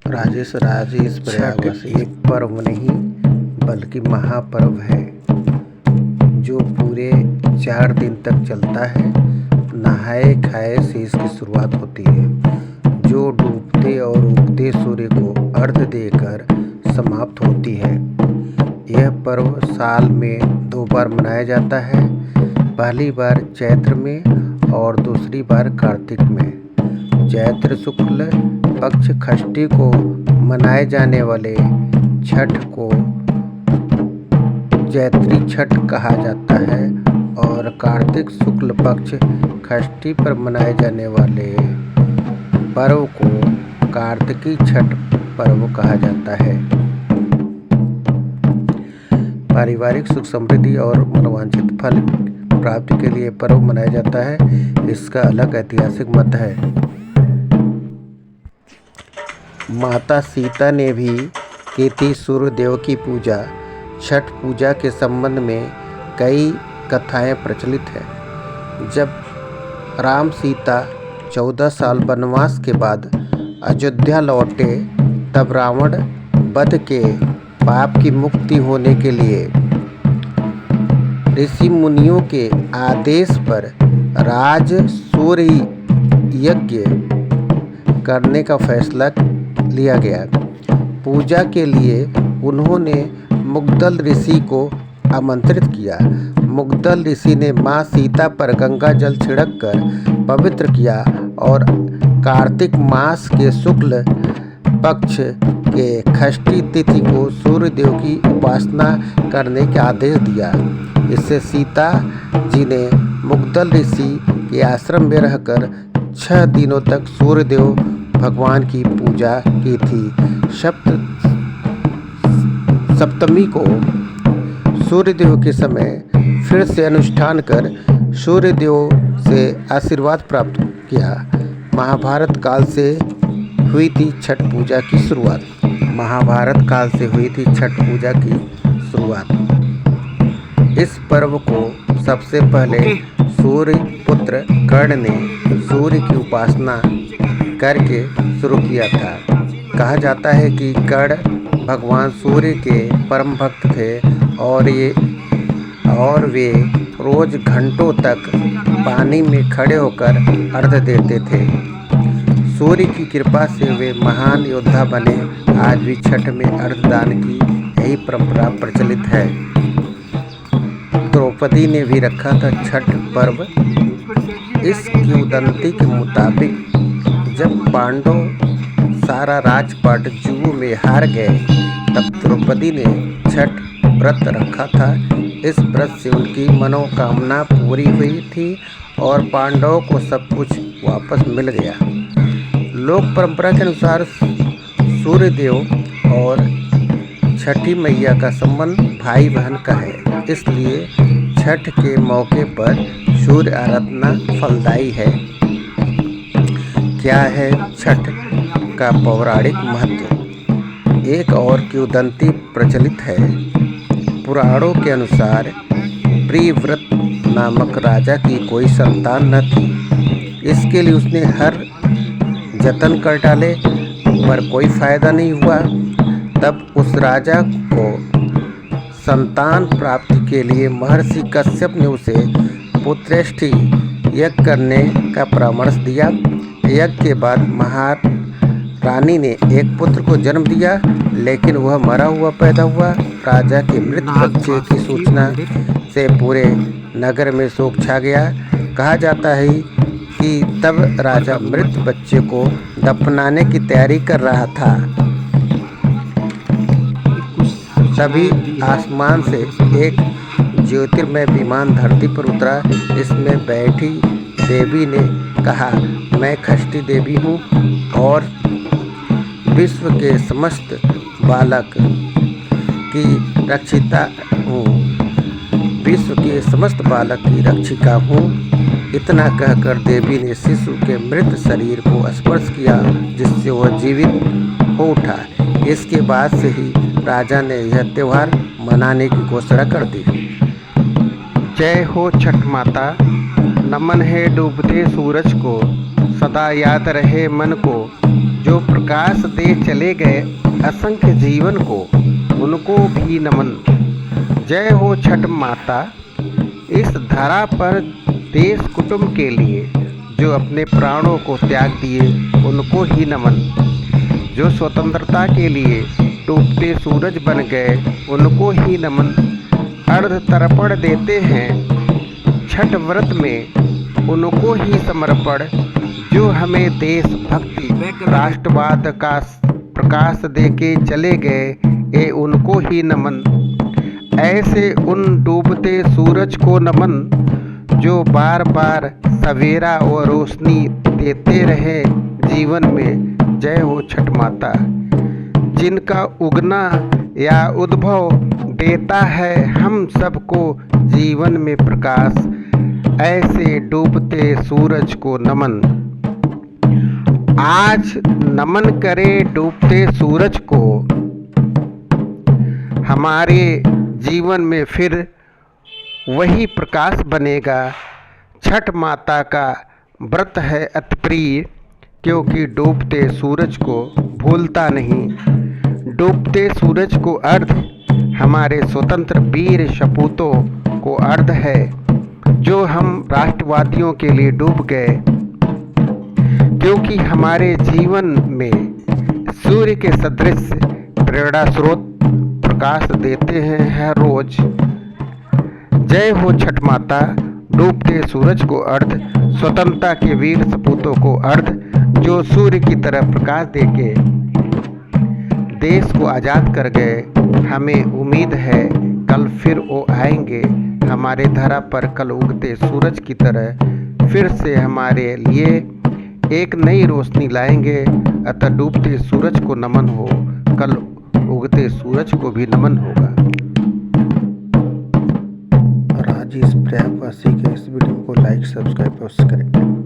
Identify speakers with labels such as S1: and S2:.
S1: राजेश राजेश
S2: छठ
S1: प्रयागवासी।
S2: एक पर्व नहीं बल्कि महापर्व है जो पूरे 4 दिन तक चलता है। नहाए खाए से इसकी शुरुआत होती है जो डूबते और उगते सूर्य को अर्घ्य देकर समाप्त होती है। यह पर्व साल में 2 बार मनाया जाता है, पहली बार चैत्र में और दूसरी बार कार्तिक में। चैत्र शुक्ल पक्ष षष्ठी को मनाए जाने वाले छठ को चैत्री छठ कहा जाता है और कार्तिक शुक्ल पक्ष षष्ठी पर मनाए जाने वाले पर्व को कार्तिकी छठ पर्व कहा जाता है। पारिवारिक सुख समृद्धि और मनोवांछित फल प्राप्ति के लिए पर्व मनाया जाता है। इसका अलग ऐतिहासिक महत्व है। माता सीता ने भी की थी सूर्य देव की पूजा। छठ पूजा के संबंध में कई कथाएं प्रचलित हैं। जब राम सीता 14 साल वनवास के बाद अयोध्या लौटे तब रावण वध के पाप की मुक्ति होने के लिए ऋषि मुनियों के आदेश पर राज सूर्य यज्ञ करने का फैसला लिया गया। पूजा के लिए उन्होंने मुग्दल ऋषि को आमंत्रित किया। मुग्दल ऋषि ने मां सीता पर गंगा जल छिड़क कर पवित्र किया और कार्तिक मास के शुक्ल पक्ष के षष्ठी तिथि को सूर्य देव की उपासना करने का आदेश दिया। इससे सीता जी ने मुग्दल ऋषि के आश्रम में रहकर 6 दिनों तक सूर्य देव भगवान की पूजा की थी। सप्तमी को सूर्यदेव के समय फिर से अनुष्ठान कर सूर्यदेव से आशीर्वाद प्राप्त किया। महाभारत काल से हुई थी छठ पूजा की शुरुआत। महाभारत काल से हुई थी छठ पूजा की शुरुआत। इस पर्व को सबसे पहले सूर्य पुत्र कर्ण ने सूर्य की उपासना करके शुरू किया था। कहा जाता है कि कर्ण भगवान सूर्य के परम भक्त थे और वे रोज घंटों तक पानी में खड़े होकर अर्घ्य देते थे। सूर्य की कृपा से वे महान योद्धा बने। आज भी छठ में अर्घ्य दान की यही परंपरा प्रचलित है। द्रौपदी ने भी रखा था छठ पर्व। इस किंवदंती के मुताबिक जब पांडव सारा राजपाट जुओं में हार गए तब द्रौपदी ने छठ व्रत रखा था। इस व्रत से उनकी मनोकामना पूरी हुई थी और पांडवों को सब कुछ वापस मिल गया। लोक परंपरा के अनुसार सूर्यदेव और छठी मैया का संबंध भाई बहन का है, इसलिए छठ के मौके पर सूर्य आराधना फलदायी है। क्या है छठ का पौराणिक महत्व? एक और किंवदंती प्रचलित है। पुराणों के अनुसार प्रियव्रत नामक राजा की कोई संतान न थी। इसके लिए उसने हर जतन कर डाले पर कोई फायदा नहीं हुआ। तब उस राजा को संतान प्राप्ति के लिए महर्षि कश्यप ने उसे पुत्रेष्टि यज्ञ करने का परामर्श दिया। यज्ञ के बाद महारानी ने एक पुत्र को जन्म दिया, लेकिन वह मरा हुआ पैदा हुआ। राजा के मृत बच्चे की सूचना से पूरे नगर में शोक छा गया। कहा जाता है कि तब राजा मृत बच्चे को दफनाने की तैयारी कर रहा था। तभी आसमान से एक ज्योतिर्मय विमान धरती पर उतरा। इसमें बैठी देवी ने कहा, मैं षष्ठी देवी हूँ और विश्व के समस्त बालक की रक्षिता हूँ। विश्व के समस्त बालक की रक्षिका हूँ। इतना कहकर देवी ने शिशु के मृत शरीर को स्पर्श किया, जिससे वह जीवित हो उठा। इसके बाद से ही राजा ने यह त्यौहार मनाने की घोषणा कर दी।
S1: जय हो छठ माता। नमन है डूबते सूरज को, सदा याद रहे मन को। जो प्रकाश दे चले गए असंख्य जीवन को, उनको भी नमन। जय हो छठ माता। इस धरा पर देश कुटुंब के लिए जो अपने प्राणों को त्याग दिए, उनको ही नमन। जो स्वतंत्रता के लिए डूबते सूरज बन गए, उनको ही नमन। अर्ध तर्पण देते हैं छठ व्रत में, उनको ही समर्पण। जो हमें देशभक्ति राष्ट्रवाद का प्रकाश देके चले गए, उनको ही नमन। ऐसे उन डूबते सूरज को नमन, जो बार बार सवेरा और रोशनी देते रहे जीवन में। जय हो छठ माता। जिनका उगना या उद्भव देता है हम सबको जीवन में प्रकाश, ऐसे डूबते सूरज को नमन। आज नमन करें डूबते सूरज को, हमारे जीवन में फिर वही प्रकाश बनेगा। छठ माता का व्रत है अति प्रिय, क्योंकि डूबते सूरज को भूलता नहीं। डूबते सूरज को अर्घ हमारे स्वतंत्र वीर सपूतों को अर्घ है, जो हम राष्ट्रवादियों के लिए डूब गए। क्योंकि हमारे जीवन में सूर्य के सदृश प्रेरणा स्रोत प्रकाश देते हैं हर रोज। जय हो छठ माता। डूबते सूरज को अर्घ, स्वतंत्रता के वीर सपूतों को अर्घ, जो सूर्य की तरह प्रकाश देके देश को आज़ाद कर गए। हमें उम्मीद है कल फिर वो आएंगे हमारे धरा पर, कल उगते सूरज की तरह फिर से हमारे लिए एक नई रोशनी लाएंगे। अतः डूबते सूरज को नमन हो, कल उगते सूरज को भी नमन होगा।
S2: और आज इस प्रयागवासी के इस वीडियो को लाइक, सब्सक्राइब अवश्य करें।